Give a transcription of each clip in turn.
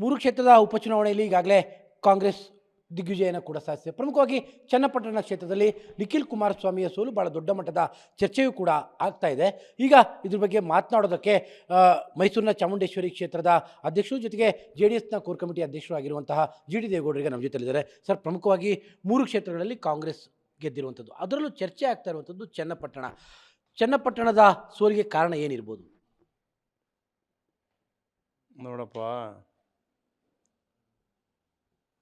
ಮೂರು ಕ್ಷೇತ್ರದ ಉಪಚುನಾವಣೆಯಲ್ಲಿ ಈಗಾಗಲೇ ಕಾಂಗ್ರೆಸ್ ದಿಗ್ವಿಜಯನ ಕೂಡ ಸಾಧಿಸಿದೆ. ಪ್ರಮುಖವಾಗಿ ಚನ್ನಪಟ್ಟಣ ಕ್ಷೇತ್ರದಲ್ಲಿ ನಿಖಿಲ್ ಕುಮಾರಸ್ವಾಮಿಯ ಸೋಲು ಬಹಳ ದೊಡ್ಡ ಮಟ್ಟದ ಚರ್ಚೆಯೂ ಕೂಡ ಆಗ್ತಾ ಇದೆ. ಈಗ ಇದ್ರ ಬಗ್ಗೆ ಮಾತನಾಡೋದಕ್ಕೆ ಮೈಸೂರಿನ ಚಾಮುಂಡೇಶ್ವರಿ ಕ್ಷೇತ್ರದ ಅಧ್ಯಕ್ಷರು ಜೊತೆಗೆ JDSನ ಕೋರ್ ಕಮಿಟಿ ಅಧ್ಯಕ್ಷರು ಆಗಿರುವಂತಹ GD ದೇವೇಗೌಡರಿಗೆ ನಮ್ಮ ಜೊತೆಲಿದ್ದಾರೆ. ಸರ್, ಪ್ರಮುಖವಾಗಿ ಮೂರು ಕ್ಷೇತ್ರಗಳಲ್ಲಿ ಕಾಂಗ್ರೆಸ್ ಗೆದ್ದಿರುವಂಥದ್ದು, ಅದರಲ್ಲೂ ಚರ್ಚೆ ಆಗ್ತಾ ಇರುವಂಥದ್ದು ಚನ್ನಪಟ್ಟಣದ ಸೋಲಿಗೆ ಕಾರಣ ಏನಿರ್ಬೋದು? ನೋಡಪ್ಪ,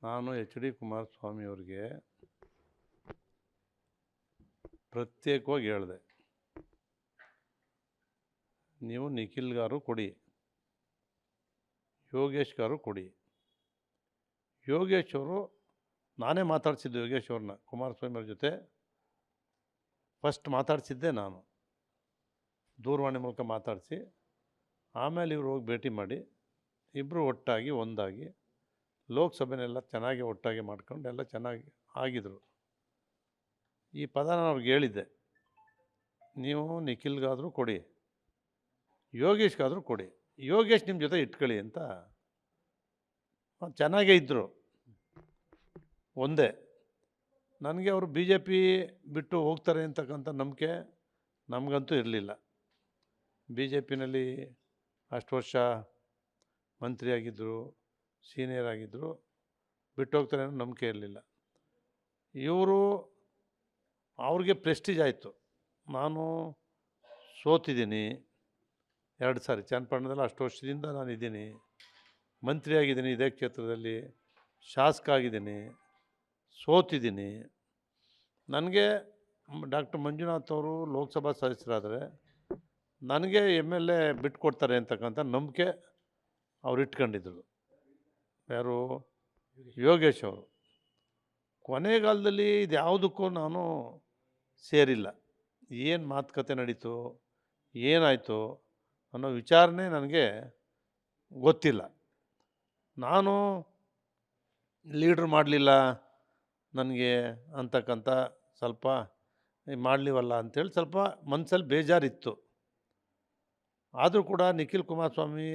ನಾನು HD ಕುಮಾರಸ್ವಾಮಿಯವ್ರಿಗೆ ಪ್ರತ್ಯೇಕವಾಗಿ ಹೇಳಿದೆ, ನೀವು ನಿಖಿಲ್ ಗಾರು ಕೊಡಿ, ಯೋಗೇಶ್ ಗಾರು ಕೊಡಿ. ಯೋಗೇಶ್ ಅವರು, ನಾನೇ ಮಾತಾಡ್ಸಿದ್ದು ಯೋಗೇಶ್ ಅವ್ರನ್ನ ಕುಮಾರಸ್ವಾಮಿ ಅವ್ರ ಜೊತೆ ಫಸ್ಟ್ ಮಾತಾಡ್ಸಿದ್ದೆ ನಾನು, ದೂರವಾಣಿ ಮೂಲಕ ಮಾತಾಡಿಸಿ ಆಮೇಲೆ ಇವರು ಹೋಗಿ ಭೇಟಿ ಮಾಡಿ ಇಬ್ಬರು ಒಟ್ಟಾಗಿ ಒಂದಾಗಿ ಲೋಕಸಭೆನೆಲ್ಲ ಚೆನ್ನಾಗಿ ಒಟ್ಟಾಗಿ ಮಾಡ್ಕೊಂಡು ಎಲ್ಲ ಚೆನ್ನಾಗಿ ಆಗಿದ್ರು. ಈ ಪದ ನಾನು ಅವ್ರಿಗೆ ಹೇಳಿದ್ದೆ, ನೀವು ನಿಖಿಲ್ಗಾದರೂ ಕೊಡಿ, ಯೋಗೇಶ್ಗಾದರೂ ಕೊಡಿ, ಯೋಗೇಶ್ ನಿಮ್ಮ ಜೊತೆ ಇಟ್ಕೊಳ್ಳಿ ಅಂತ. ಚೆನ್ನಾಗೇ ಇದ್ದರು. ಒಂದೇ ನನಗೆ ಅವರು BJP ಬಿಟ್ಟು ಹೋಗ್ತಾರೆ ಅಂತಕ್ಕಂಥ ನಂಬಿಕೆ ನಮಗಂತೂ ಇರಲಿಲ್ಲ. BJPನಲ್ಲಿ ಅಷ್ಟು ವರ್ಷ ಮಂತ್ರಿಯಾಗಿದ್ದರು, ಸೀನಿಯರ್ ಆಗಿದ್ದರು, ಬಿಟ್ಟು ಹೋಗ್ತಾರೆ ಅನ್ನೋ ನಂಬಿಕೆ ಇರಲಿಲ್ಲ. ಇವರು, ಅವ್ರಿಗೆ ಪ್ರೆಸ್ಟೀಜ್ ಆಯಿತು, ನಾನು ಸೋತಿದ್ದೀನಿ 2 ಸಾರಿ ಚನ್ನಪಟ್ಟಣದಲ್ಲಿ, ಅಷ್ಟು ವರ್ಷದಿಂದ ನಾನು ಇದ್ದೀನಿ, ಮಂತ್ರಿ ಆಗಿದ್ದೀನಿ, ಇದೇ ಕ್ಷೇತ್ರದಲ್ಲಿ ಶಾಸಕ ಆಗಿದ್ದೀನಿ, ಸೋತಿದ್ದೀನಿ. ನನಗೆ ಡಾಕ್ಟರ್ ಮಂಜುನಾಥ್ ಅವರು ಲೋಕಸಭಾ ಸದಸ್ಯರಾದರೆ ನನಗೆ MLA ಬಿಟ್ಕೊಡ್ತಾರೆ ಅಂತಕ್ಕಂಥ ನಂಬಿಕೆ ಅವ್ರು ಇಟ್ಕೊಂಡಿದ್ರು. ಯಾರು? ಯೋಗೇಶ್ ಅವರು. ಕೊನೆಗಾಲದಲ್ಲಿ ಇದು ಯಾವುದಕ್ಕೂ ನಾನು ಸೇರಿಲ್ಲ. ಏನು ಮಾತುಕತೆ ನಡೀತು, ಏನಾಯಿತು ಅನ್ನೋ ವಿಚಾರನೇ ನನಗೆ ಗೊತ್ತಿಲ್ಲ. ನಾನು ಲೀಡ್ರ್ ಮಾಡಲಿಲ್ಲ ನನಗೆ ಅಂತಕ್ಕಂಥ ಸ್ವಲ್ಪ ಮಾಡಲಿವಲ್ಲ ಅಂಥೇಳಿ ಸ್ವಲ್ಪ ಮನಸ್ಸಲ್ಲಿ ಬೇಜಾರಿತ್ತು. ಆದರೂ ಕೂಡ ನಿಖಿಲ್ ಕುಮಾರಸ್ವಾಮಿ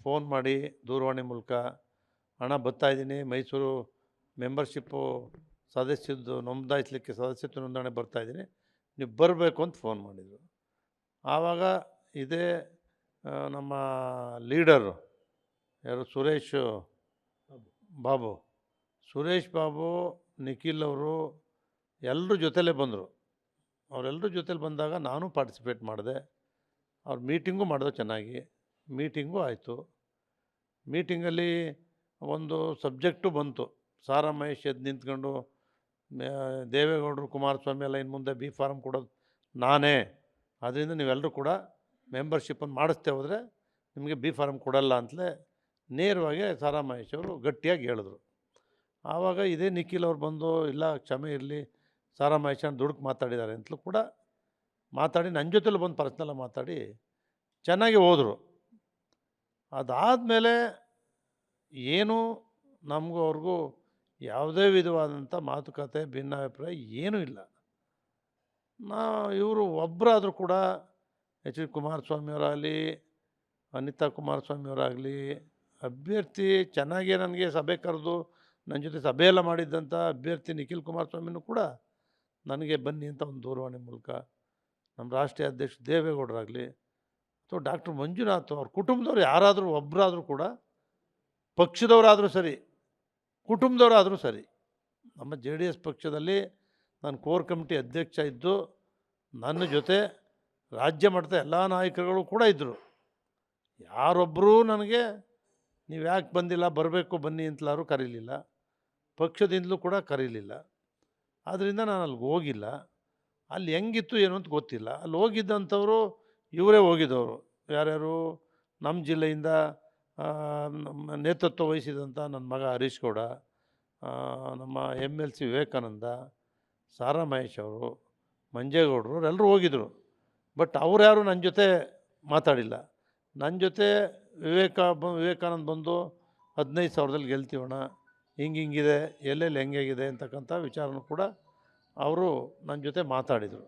ಫೋನ್ ಮಾಡಿ ದೂರವಾಣಿ ಮೂಲಕ, ಹಣ ಬರ್ತಾಯಿದ್ದೀನಿ, ಮೈಸೂರು ಮೆಂಬರ್ಶಿಪ್ಪು ಸದಸ್ಯದ್ದು ನೋಂದಾಯಿಸಲಿಕ್ಕೆ ಸದಸ್ಯತ್ವ ನೋಂದಣಿ ಬರ್ತಾಯಿದ್ದೀನಿ, ನೀವು ಬರಬೇಕು ಅಂತ ಫೋನ್ ಮಾಡಿದರು. ಆವಾಗ ಇದೇ ನಮ್ಮ ಲೀಡರು ಯಾರು, ಸುರೇಶ್ ಬಾಬು, ನಿಖಿಲ್ ಅವರು ಎಲ್ಲರೂ ಜೊತೆಲೇ ಬಂದರು. ಅವರೆಲ್ಲರೂ ಜೊತೆಲಿ ಬಂದಾಗ ನಾನು ಪಾರ್ಟಿಸಿಪೇಟ್ ಮಾಡಿದೆ. ಅವ್ರ ಮೀಟಿಂಗು ಮಾಡಿದೆ, ಚೆನ್ನಾಗಿ ಮೀಟಿಂಗು ಆಯಿತು. ಮೀಟಿಂಗಲ್ಲಿ ಒಂದು ಸಬ್ಜೆಕ್ಟು ಬಂತು, ಸಾರಾ ಮಹೇಶ್ ಎದ್ದು ನಿಂತ್ಕೊಂಡು ದೇವೇಗೌಡರು ಕುಮಾರಸ್ವಾಮಿ ಎಲ್ಲ ಇನ್ನು ಮುಂದೆ B ಫಾರಮ್ ಕೊಡೋದು ನಾನೇ, ಅದರಿಂದ ನೀವೆಲ್ಲರೂ ಕೂಡ ಮೆಂಬರ್ಶಿಪ್ಪನ್ನು ಮಾಡಿಸ್ತೇ ಹೋದರೆ ನಿಮಗೆ B ಫಾರಮ್ ಕೊಡಲ್ಲ ಅಂತಲೇ ನೇರವಾಗಿ ಸಾರಾ ಮಹೇಶ್ ಅವರು ಗಟ್ಟಿಯಾಗಿ ಹೇಳಿದ್ರು. ಆವಾಗ ಇದೇ ನಿಖಿಲ್ ಅವ್ರು ಬಂದು, ಇಲ್ಲ ಕ್ಷಮೆ ಇರಲಿ, ಸಾರಾ ಮಹೇಶನ್ ದುಡುಕು ಮಾತಾಡಿದ್ದಾರೆ ಅಂತಲೂ ಕೂಡ ಮಾತಾಡಿ ನನ್ನ ಜೊತೆಲಿ ಬಂದು ಪರ್ಸ್ನಲಾಗಿ ಮಾತಾಡಿ ಚೆನ್ನಾಗಿ ಹೋದರು. ಅದಾದಮೇಲೆ ಏನು ನಮಗೂ ಅವ್ರಿಗೂ ಯಾವುದೇ ವಿಧವಾದಂಥ ಮಾತುಕತೆ, ಭಿನ್ನಾಭಿಪ್ರಾಯ ಏನೂ ಇಲ್ಲ. ಇವರು ಒಬ್ಬರಾದರೂ ಕೂಡ HD ಕುಮಾರಸ್ವಾಮಿಯವರಾಗಲಿ, ಅನಿತಾ ಕುಮಾರಸ್ವಾಮಿಯವರಾಗಲಿ, ಅಭ್ಯರ್ಥಿ ಚೆನ್ನಾಗೇ ನನಗೆ ಸಭೆ ಕರೆದು ನನ್ನ ಜೊತೆ ಸಭೆಯೆಲ್ಲ ಮಾಡಿದ್ದಂಥ ಅಭ್ಯರ್ಥಿ ನಿಖಿಲ್ ಕುಮಾರಸ್ವಾಮಿನೂ ಕೂಡ ನನಗೆ ಬನ್ನಿ ಅಂತ ಒಂದು ದೂರವಾಣಿ ಮೂಲಕ, ನಮ್ಮ ರಾಷ್ಟ್ರೀಯ ಅಧ್ಯಕ್ಷ ದೇವೇಗೌಡರಾಗಲಿ ಅಥವಾ ಡಾಕ್ಟರ್ ಮಂಜುನಾಥ್ ಅವ್ರ ಕುಟುಂಬದವ್ರು ಯಾರಾದರೂ ಒಬ್ಬರಾದರೂ ಕೂಡ, ಪಕ್ಷದವರಾದರೂ ಸರಿ, ಕುಟುಂಬದವರಾದರೂ ಸರಿ, ನಮ್ಮ JDS ಪಕ್ಷದಲ್ಲಿ ನಾನು ಕೋರ್ ಕಮಿಟಿ ಅಧ್ಯಕ್ಷ ಇದ್ದು ನನ್ನ ಜೊತೆ ರಾಜ್ಯ ಮಟ್ಟದ ಎಲ್ಲ ನಾಯಕರುಗಳು ಕೂಡ ಇದ್ದರು. ಯಾರೊಬ್ಬರೂ ನನಗೆ ನೀವು ಯಾಕೆ ಬಂದಿಲ್ಲ, ಬರಬೇಕು ಬನ್ನಿ ಅಂತಲಾರು ಕರೀಲಿಲ್ಲ, ಪಕ್ಷದಿಂದಲೂ ಕೂಡ ಕರೀಲಿಲ್ಲ. ಆದ್ದರಿಂದ ನಾನು ಅಲ್ಲಿಗೆ ಹೋಗಿಲ್ಲ. ಅಲ್ಲಿ ಹೆಂಗಿತ್ತು ಏನು ಅಂತ ಗೊತ್ತಿಲ್ಲ. ಅಲ್ಲಿ ಹೋಗಿದ್ದಂಥವರು ಇವರೇ ಹೋಗಿದ್ದವರು, ಯಾರ್ಯಾರು ನಮ್ಮ ಜಿಲ್ಲೆಯಿಂದ ನೇತೃತ್ವ ವಹಿಸಿದಂಥ ನನ್ನ ಮಗ ಹರೀಶ್ ಗೌಡ, ನಮ್ಮ MLC ವಿವೇಕಾನಂದ, ಸಾರಾ ಮಹೇಶ್ ಅವರು, ಮಂಜೇಗೌಡರು ಎಲ್ಲರೂ ಹೋಗಿದ್ದರು. ಬಟ್ ಅವ್ರು ಯಾರು ನನ್ನ ಜೊತೆ ಮಾತಾಡಿಲ್ಲ. ನನ್ನ ಜೊತೆ ವಿವೇಕಾನಂದ ಬಂದು 15,000ದಲ್ಲಿ ಗೆಲ್ತೀವಣ್ಣ, ಹಿಂಗಿದೆ, ಎಲ್ಲೆಲ್ಲಿ ಹೆಂಗಾಗಿದೆ ಅಂತಕ್ಕಂಥ ವಿಚಾರನೂ ಕೂಡ ಅವರು ನನ್ನ ಜೊತೆ ಮಾತಾಡಿದರು.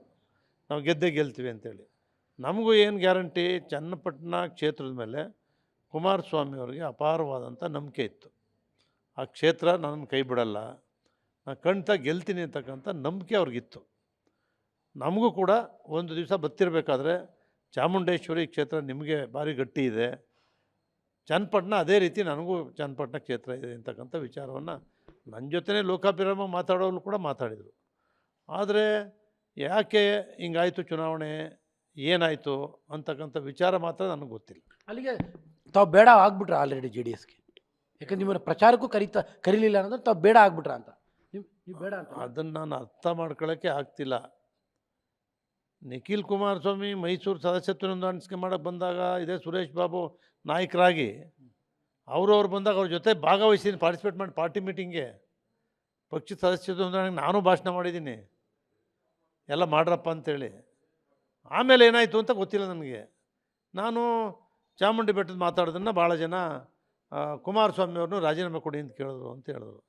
ನಾವು ಗೆದ್ದೇ ಗೆಲ್ತೀವಿ ಅಂತೇಳಿ. ನಮಗೂ ಏನು ಗ್ಯಾರಂಟಿ, ಚನ್ನಪಟ್ಟಣ ಕ್ಷೇತ್ರದ ಮೇಲೆ ಕುಮಾರಸ್ವಾಮಿ ಅವರಿಗೆ ಅಪಾರವಾದಂಥ ನಂಬಿಕೆ ಇತ್ತು. ಆ ಕ್ಷೇತ್ರ ನನ್ನ ಕೈ ಬಿಡಲ್ಲ, ನಾನು ಖಂಡಿತ ಗೆಲ್ತೀನಿ ಅಂತಕ್ಕಂಥ ನಂಬಿಕೆ ಅವ್ರಿಗಿತ್ತು. ನಮಗೂ ಕೂಡ ಒಂದು ದಿವಸ ಬರ್ತಿರ್ಬೇಕಾದ್ರೆ ಚಾಮುಂಡೇಶ್ವರಿ ಕ್ಷೇತ್ರ ನಿಮಗೆ ಭಾರಿ ಗಟ್ಟಿ ಇದೆ, ಚನ್ನಪಟ್ಟಣ ಅದೇ ರೀತಿ ನನಗೂ ಚನ್ನಪಟ್ಟಣ ಕ್ಷೇತ್ರ ಇದೆ ಅಂತಕ್ಕಂಥ ವಿಚಾರವನ್ನು ನನ್ನ ಜೊತೆನೇ ಲೋಕಾಭಿರಾಮ ಮಾತಾಡೋರು ಕೂಡ ಮಾತಾಡಿದರು. ಆದರೆ ಯಾಕೆ ಹಿಂಗಾಯಿತು ಚುನಾವಣೆ, ಏನಾಯಿತು ಅಂತಕ್ಕಂಥ ವಿಚಾರ ಮಾತ್ರ ನನಗೆ ಗೊತ್ತಿಲ್ಲ. ಅಲ್ಲಿಗೆ ತಾವು ಬೇಡ ಆಗ್ಬಿಟ್ರ ಆಲ್ರೆಡಿ ಜೆ ಡಿ ಎಸ್ಗೆ? ಯಾಕಂದ್ರೆ ನಿಮ್ಮನ್ನು ಪ್ರಚಾರಕ್ಕೂ ಕರೀಲಿಲ್ಲ ಅನ್ನೋದ್ರೆ ತಾವು ಬೇಡ ಆಗ್ಬಿಟ್ರ ಅಂತ? ನೀವು ಬೇಡ ಅಂತ ಅದನ್ನು ನಾನು ಅರ್ಥ ಮಾಡ್ಕೊಳ್ಳೋಕ್ಕೆ ಆಗ್ತಿಲ್ಲ. ನಿಖಿಲ್ ಕುಮಾರಸ್ವಾಮಿ ಮೈಸೂರು ಸದಸ್ಯತ್ವ ನೋಂದಾಣಿಕೆ ಮಾಡೋಕ್ಕೆ ಬಂದಾಗ ಇದೇ ಸುರೇಶ್ ಬಾಬು ನಾಯಕರಾಗಿ ಅವ್ರು ಬಂದಾಗ ಅವ್ರ ಜೊತೆ ಭಾಗವಹಿಸಿದ್ದೀನಿ, ಪಾರ್ಟಿಸಿಪೇಟ್ ಮಾಡಿ ಪಾರ್ಟಿ ಮೀಟಿಂಗ್ಗೆ, ಪಕ್ಷದ ಸದಸ್ಯತ್ವ ನೋಂದಣಿಗೆ ನಾನು ಭಾಷಣ ಮಾಡಿದ್ದೀನಿ, ಎಲ್ಲ ಮಾಡ್ರಪ್ಪ ಅಂತೇಳಿ. ಆಮೇಲೆ ಏನಾಯಿತು ಅಂತ ಗೊತ್ತಿಲ್ಲ ನನಗೆ. ನಾನು ಚಾಮುಂಡಿ ಬೆಟ್ಟದ ಮಾತಾಡೋದನ್ನು ಭಾಳ ಜನ ಕುಮಾರಸ್ವಾಮಿಯವ್ರನ್ನೂ ರಾಜೀನಾಮೆ ಕೊಡಿ ಅಂತ ಕೇಳಿದ್ರು ಅಂತ ಹೇಳಿದ್ರು.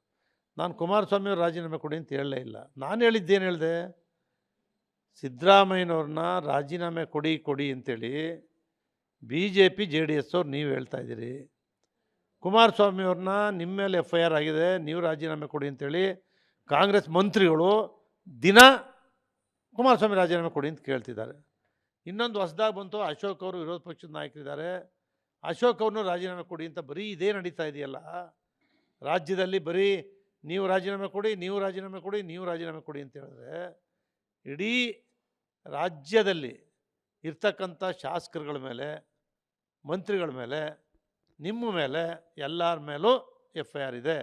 ನಾನು ಕುಮಾರಸ್ವಾಮಿಯವ್ರು ರಾಜೀನಾಮೆ ಕೊಡಿ ಅಂತ ಹೇಳಲೇ ಇಲ್ಲ. ನಾನು ಹೇಳಿದ್ದೇನು ಹೇಳಿದೆ, ಸಿದ್ದರಾಮಯ್ಯನವ್ರನ್ನ ರಾಜೀನಾಮೆ ಕೊಡಿ ಅಂತೇಳಿ BJP JDS ಅವ್ರು ನೀವು ಹೇಳ್ತಾ ಇದ್ದೀರಿ. ಕುಮಾರಸ್ವಾಮಿಯವ್ರನ್ನ ನಿಮ್ಮ ಮೇಲೆ FIR ಆಗಿದೆ, ನೀವು ರಾಜೀನಾಮೆ ಕೊಡಿ ಅಂತೇಳಿ ಕಾಂಗ್ರೆಸ್ ಮಂತ್ರಿಗಳು ದಿನ ಕುಮಾರಸ್ವಾಮಿ ರಾಜೀನಾಮೆ ಕೊಡಿ ಅಂತ ಕೇಳ್ತಿದ್ದಾರೆ. ಇನ್ನೊಂದು ಹೊಸದಾಗಿ ಬಂತು, ಅಶೋಕ್ ಅವರು ವಿರೋಧ ಪಕ್ಷದ ನಾಯಕರಿದ್ದಾರೆ, ಅಶೋಕ್ ಅವ್ರನ್ನೂ ರಾಜೀನಾಮೆ ಕೊಡಿ ಅಂತ ಬರೀ ಇದೇ ನಡೀತಾ ಇದೆಯಲ್ಲ ರಾಜ್ಯದಲ್ಲಿ. ಬರೀ ನೀವು ರಾಜೀನಾಮೆ ಕೊಡಿ, ನೀವು ರಾಜೀನಾಮೆ ಕೊಡಿ, ನೀವು ರಾಜೀನಾಮೆ ಕೊಡಿ ಅಂತ ಹೇಳಿದ್ರೆ ಇಡೀ ರಾಜ್ಯದಲ್ಲಿ ಇರ್ತಕ್ಕಂಥ ಶಾಸಕರುಗಳ ಮೇಲೆ, ಮಂತ್ರಿಗಳ ಮೇಲೆ, ನಿಮ್ಮ ಮೇಲೆ, ಎಲ್ಲರ ಮೇಲೂ FIR ಇದೆ.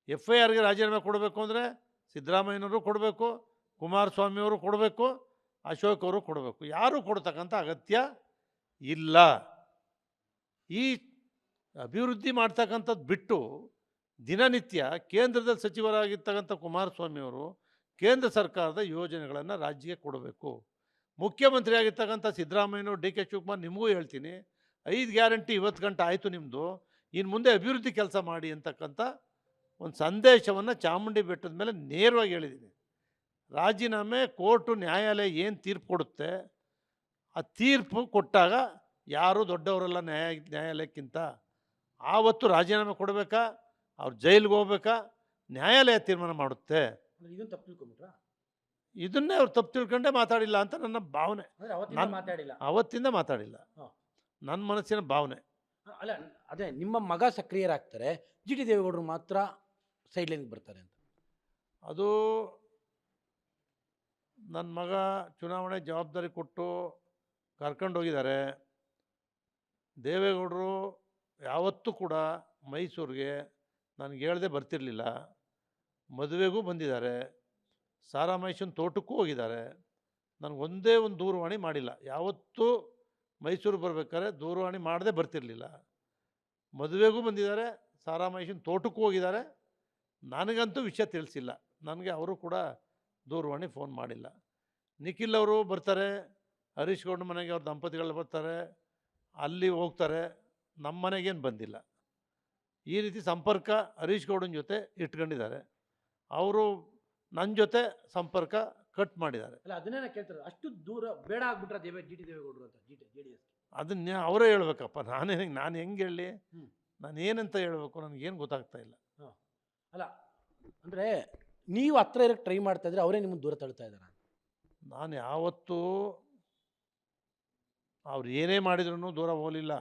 FIRಗೆ ರಾಜೀನಾಮೆ ಕೊಡಬೇಕು ಅಂದರೆ ಸಿದ್ದರಾಮಯ್ಯನವರು ಕೊಡಬೇಕು, ಕುಮಾರಸ್ವಾಮಿಯವರು ಕೊಡಬೇಕು, ಅಶೋಕ್ ಅವರು ಕೊಡಬೇಕು. ಯಾರೂ ಕೊಡ್ತಕ್ಕಂಥ ಅಗತ್ಯ ಇಲ್ಲ. ಈ ಅಭಿವೃದ್ಧಿ ಮಾಡ್ತಕ್ಕಂಥದ್ದು ಬಿಟ್ಟು ದಿನನಿತ್ಯ ಕೇಂದ್ರದಲ್ಲಿ ಸಚಿವರಾಗಿರ್ತಕ್ಕಂಥ ಕುಮಾರಸ್ವಾಮಿಯವರು ಕೇಂದ್ರ ಸರ್ಕಾರದ ಯೋಜನೆಗಳನ್ನು ರಾಜ್ಯಕ್ಕೆ ಕೊಡಬೇಕು. ಮುಖ್ಯಮಂತ್ರಿ ಆಗಿರ್ತಕ್ಕಂಥ ಸಿದ್ದರಾಮಯ್ಯನವರು, DK ಶಿವಕುಮಾರ್, ನಿಮಗೂ ಹೇಳ್ತೀನಿ, 5 ಗ್ಯಾರಂಟಿ 20 ಗಂಟೆ ಆಯಿತು ನಿಮ್ಮದು, ಇನ್ನು ಮುಂದೆ ಅಭಿವೃದ್ಧಿ ಕೆಲಸ ಮಾಡಿ ಅಂತಕ್ಕಂಥ ಒಂದು ಸಂದೇಶವನ್ನು ಚಾಮುಂಡಿ ಬೆಟ್ಟದ ಮೇಲೆ ನೇರವಾಗಿ ಹೇಳಿದ್ದೀನಿ. ರಾಜೀನಾಮೆ ಕೋರ್ಟು ನ್ಯಾಯಾಲಯ ಏನು ತೀರ್ಪು ಕೊಡುತ್ತೆ, ಆ ತೀರ್ಪು ಕೊಟ್ಟಾಗ ಯಾರೂ ದೊಡ್ಡವರಲ್ಲ ನ್ಯಾಯಾಲಯಕ್ಕಿಂತ. ಆವತ್ತು ರಾಜೀನಾಮೆ ಕೊಡಬೇಕಾ, ಅವ್ರು ಜೈಲಿಗೆ ಹೋಗ್ಬೇಕಾ, ನ್ಯಾಯಾಲಯ ತೀರ್ಮಾನ ಮಾಡುತ್ತೆ. ಇದನ್ನು ತಪ್ಪು ತಿಳ್ಕೊಂಬಿಟ್ರಾ? ಇದನ್ನೇ ಅವ್ರು ತಪ್ಪು ತಿಳ್ಕೊಂಡೇ ಮಾತಾಡಿಲ್ಲ ಅಂತ ನನ್ನ ಭಾವನೆ. ಅವತ್ತಿಂದ ಮಾತಾಡಿಲ್ಲ, ನನ್ನ ಮನಸ್ಸಿನ ಭಾವನೆ. ಅಲ್ಲ, ಅದೇ ನಿಮ್ಮ ಮಗ ಸಕ್ರಿಯರಾಗ್ತಾರೆ, GT ದೇವೇಗೌಡರು ಮಾತ್ರ ಸೈಡ್ಲೈನ್ಗೆ ಬರ್ತಾರೆ ಅಂತ. ಅದು ನನ್ನ ಮಗ ಚುನಾವಣೆ ಜವಾಬ್ದಾರಿ ಕೊಟ್ಟು ಕರ್ಕೊಂಡೋಗಿದ್ದಾರೆ. ದೇವೇಗೌಡರು ಯಾವತ್ತೂ ಕೂಡ ಮೈಸೂರಿಗೆ ನನಗೆ ಹೇಳ್ದೆ ಬರ್ತಿರಲಿಲ್ಲ. ಮದುವೆಗೂ ಬಂದಿದ್ದಾರೆ, ಸಾರಾಮಹೇಶನ ತೋಟಕ್ಕೂ ಹೋಗಿದ್ದಾರೆ. ನನಗೆ ಒಂದೇ ಒಂದು ದೂರವಾಣಿ ಮಾಡಿಲ್ಲ. ಯಾವತ್ತೂ ಮೈಸೂರು ಬರಬೇಕಾದ್ರೆ ದೂರವಾಣಿ ಮಾಡದೆ ಬರ್ತಿರಲಿಲ್ಲ. ಮದುವೆಗೂ ಬಂದಿದ್ದಾರೆ, ಸಾರಾಮಹೇಶನ ತೋಟಕ್ಕೂ ಹೋಗಿದ್ದಾರೆ. ನನಗಂತೂ ವಿಷಯ ತಿಳಿಸಿಲ್ಲ, ನನಗೆ ಅವರು ಕೂಡ ದೂರವಾಣಿ ಫೋನ್ ಮಾಡಿಲ್ಲ. ನಿಖಿಲ್ ಅವರು ಬರ್ತಾರೆ, ಹರೀಶ್ ಗೌಡ ಮನೆಗೆ ಅವ್ರ ದಂಪತಿಗಳು ಬರ್ತಾರೆ, ಅಲ್ಲಿ ಹೋಗ್ತಾರೆ, ನಮ್ಮ ಮನೆಗೇನು ಬಂದಿಲ್ಲ. ಈ ರೀತಿ ಸಂಪರ್ಕ ಹರೀಶ್ ಗೌಡನ ಜೊತೆ ಇಟ್ಕೊಂಡಿದ್ದಾರೆ. ಅವರು ನನ್ನ ಜೊತೆ ಸಂಪರ್ಕ ಕಟ್ ಮಾಡಿದ್ದಾರೆ. ಅಲ್ಲ, ಅದನ್ನೇ ನಾನು ಕೇಳ್ತಾರೆ, ಅಷ್ಟು ದೂರ ಬೇಡ ಆಗ್ಬಿಟ್ರೆ GT ದೇವೇಗೌಡರು ಅಂತ JDS? ಅದನ್ನ ಅವರೇ ಹೇಳ್ಬೇಕಪ್ಪ, ನಾನು ಹೆಂಗೆ ಹೇಳಲಿ, ನಾನು ಏನಂತ ಹೇಳಬೇಕು, ನನಗೇನು ಗೊತ್ತಾಗ್ತಾ ಇಲ್ಲ. ಅಲ್ಲ, ಅಂದರೆ ನೀವು ಹತ್ರ ಇರೋಕ್ಕೆ ಟ್ರೈ ಮಾಡ್ತಾ ಇದ್ರೆ ಅವರೇ ನಿಮ್ಮನ್ನು ದೂರ ತಳ್ತಾ ಇದ್ದಾರೆ. ನಾನು ಯಾವತ್ತೂ ಅವ್ರು ಏನೇ ಮಾಡಿದ್ರು ದೂರ ಹೋಗಲಿಲ್ಲ.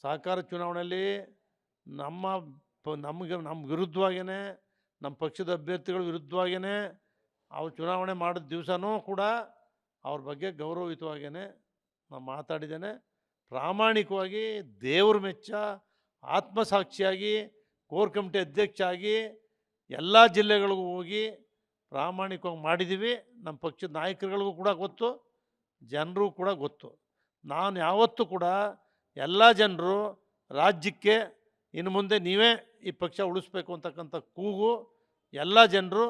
ಸಹಕಾರ ಚುನಾವಣೆಯಲ್ಲಿ ನಮ್ಮ ವಿರುದ್ಧವಾಗೇ, ನಮ್ಮ ಪಕ್ಷದ ಅಭ್ಯರ್ಥಿಗಳ ವಿರುದ್ಧವಾಗೇ ಅವ್ರು ಚುನಾವಣೆ ಮಾಡಿದ ದಿವಸನೂ ಕೂಡ ಅವ್ರ ಬಗ್ಗೆ ಗೌರವಯುತವಾಗೇ ನಾನು ಮಾತಾಡಿದ್ದೇನೆ. ಪ್ರಾಮಾಣಿಕವಾಗಿ, ದೇವ್ರ ಮೆಚ್ಚ, ಆತ್ಮಸಾಕ್ಷಿಯಾಗಿ, ಕೋರ್ ಕಮಿಟಿ ಅಧ್ಯಕ್ಷ ಆಗಿ ಎಲ್ಲ ಜಿಲ್ಲೆಗಳಿಗೂ ಹೋಗಿ ಪ್ರಾಮಾಣಿಕವಾಗಿ ಮಾಡಿದ್ದೀವಿ. ನಮ್ಮ ಪಕ್ಷದ ನಾಯಕರುಗಳಿಗೂ ಕೂಡ ಗೊತ್ತು, ಜನರು ಕೂಡ ಗೊತ್ತು. ನಾನು ಯಾವತ್ತೂ ಕೂಡ ಎಲ್ಲ ಜನರು ರಾಜ್ಯಕ್ಕೆ ಇನ್ನು ಮುಂದೆ ನೀವೇ ಈ ಪಕ್ಷ ಉಳಿಸ್ಬೇಕು ಅಂತಕ್ಕಂಥ ಕೂಗು ಎಲ್ಲ ಜನರು,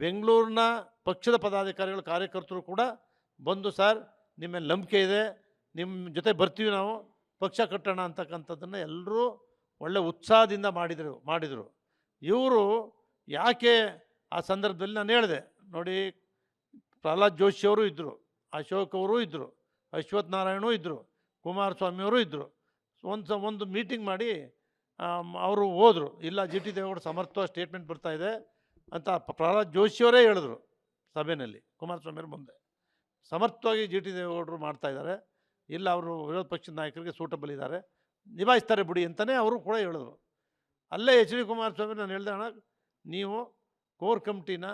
ಬೆಂಗಳೂರಿನ ಪಕ್ಷದ ಪದಾಧಿಕಾರಿಗಳು, ಕಾರ್ಯಕರ್ತರು ಕೂಡ ಬಂದು, ಸರ್ ನಿಮ್ಮ ಮೇಲೆ ನಂಬಿಕೆ ಇದೆ, ನಿಮ್ಮ ಜೊತೆ ಬರ್ತೀವಿ, ನಾವು ಪಕ್ಷ ಕಟ್ಟೋಣ ಅಂತಕ್ಕಂಥದ್ದನ್ನು ಎಲ್ಲರೂ ಒಳ್ಳೆ ಉತ್ಸಾಹದಿಂದ ಮಾಡಿದರು. ಇವರು ಯಾಕೆ ಆ ಸಂದರ್ಭದಲ್ಲಿ ನಾನು ಹೇಳಿದೆ ನೋಡಿ, ಪ್ರಹ್ಲಾದ್ ಜೋಶಿಯವರು ಇದ್ದರು, ಅಶೋಕ್ ಅವರು ಇದ್ದರು, ಅಶ್ವಥ್ ನಾರಾಯಣೂ ಇದ್ದರು, ಕುಮಾರಸ್ವಾಮಿಯವರು ಇದ್ದರು, ಒಂದು ಮೀಟಿಂಗ್ ಮಾಡಿ ಅವರು ಹೋದರು. ಇಲ್ಲ ಜಿ ಟಿ ದೇವೇಗೌಡ ಸಮರ್ಥ ಸ್ಟೇಟ್ಮೆಂಟ್ ಬರ್ತಾ ಇದೆ ಅಂತ ಪ್ರಹ್ಲಾದ್ ಜೋಶಿಯವರೇ ಹೇಳಿದ್ರು ಸಭೆಯಲ್ಲಿ ಕುಮಾರಸ್ವಾಮಿಯವ್ರ ಮುಂದೆ. ಸಮರ್ಥವಾಗಿ ಜಿ ಟಿ ದೇವೇಗೌಡರು ಮಾಡ್ತಾಯಿದ್ದಾರೆ, ಇಲ್ಲ ಅವರು ವಿರೋಧ ಪಕ್ಷದ ನಾಯಕರಿಗೆ ಸೂಟಬಲ್ ಇದ್ದಾರೆ, ನಿಭಾಯಿಸ್ತಾರೆ ಬಿಡಿ ಅಂತಲೇ ಅವರು ಕೂಡ ಹೇಳಿದ್ರು. ಅಲ್ಲೇ ಎಚ್ ಡಿ ಕುಮಾರಸ್ವಾಮಿ ನಾನು ಹೇಳ್ದೆ, ಅಣ್ಣ ನೀವು ಕೋರ್ ಕಮಿಟಿನ